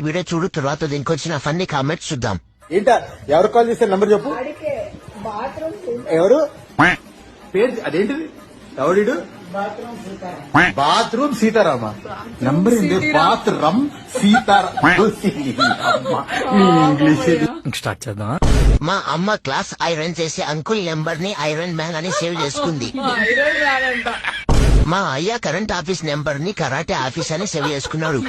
Video చూడు, తర్వాత దీనికి వచ్చిన ఫన్నీ కామెంట్స్ చూద్దాం. ఏంటా ఎవరు కాల్ చేస్తే నంబర్ చెప్పు. ఎవరు పేరు అదేంటిది? ఎవడు? బాత్రూమ్ సీతారామ. నంబర్ ఏంటి? బాత్రూమ్ సీతారామ. ఇంగ్లీష్ స్టార్ట్ చేద్దాం. మా అమ్మ క్లాస్ ఐరన్ చేసే అంకుల్ నెంబర్ ని ఐరన్ మ్యాన్ అని సేవ్ చేసుకుంది. మా అయ్య కరెంట్ ఆఫీస్ నెంబర్ ని కరాటే ఆఫీస్ అని సేవ్ చేసుకున్నాడు.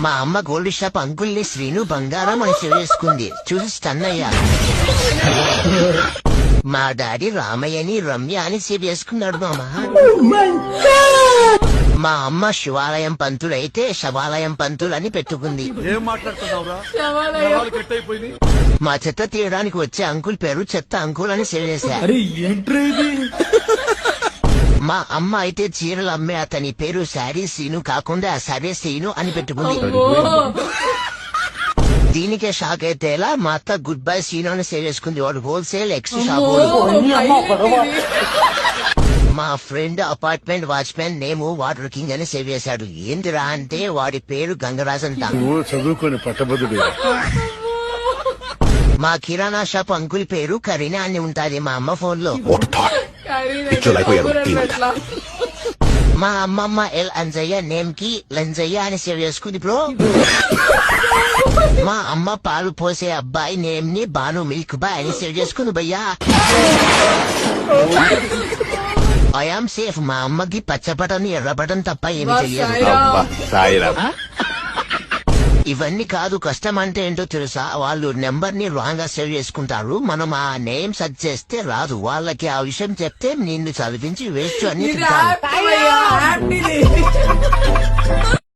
మా అమ్మ గోల్డ్ షాప్ అంకుల్ ని శ్రీను బంగారం అని సేవ్ చేసుకుంది. చూసి స్టన్ అయ్యా. మా డాడీ రామయ్యని రమ్య అని సేవ్ చేసుకున్నాడు. మా అమ్మ శివాలయం పంతులు అయితే శవాలయం పంతులు అని పెట్టుకుంది. మా చెత్త తీయడానికి వచ్చే అంకుల్ పేరు చెత్త అంకుల్ అని సేవ్ చేశారు. మా అమ్మ అయితే చీరలు అమ్మే అతని పేరు శారీ సీను కాకుండా సరే సీను అని పెట్టుకుంది. దీనికే షాక్ అయితే ఎలా, మా అత్త గుడ్ బై సీను అని సేవ్ చేసుకుంది. వాడు హోల్సేల్ ఎక్స్ షాప్. మా ఫ్రెండ్ అపార్ట్మెంట్ వాచ్మెన్ నేము వాటర్ కింగ్ అని సేవ్ చేశాడు. ఏంటిరా అంటే వాడి పేరు గంగరాజ్ అంట. చదువుకొని పట్టబదుడు. మా కిరాణా షాప్ అంకుల్ పేరు కరీనా అని ఉంటాది మా అమ్మ ఫోన్ లో. మా అమ్మమ్మ ఎల్ అంజయ్య నేమ్ కి లంజయ్య అని సేవ్ చేసుకుంది బ్రో. మా అమ్మ పాలు పోసే అబ్బాయి నేమ్ ని బాను మిల్క్ బాయ్ అని సేవ్ చేసుకుంది భయ్యా. I am safe. మా అమ్మకి పచ్చ బటన్ ఎర్ర బటన్ తప్ప ఏమి తెలియదు. ఇవన్నీ కాదు, కష్టం అంటే ఏంటో తెలుసా? వాళ్ళు నెంబర్ ని రాంగ్ గా సేవ్ చేసుకుంటారు. మనం ఆ నేమ్ సెర్చ్ చేస్తే రాదు. వాళ్ళకి ఆ విషయం చెప్తే నిన్ను చదివించి వేస్ట్ అని తింటారు.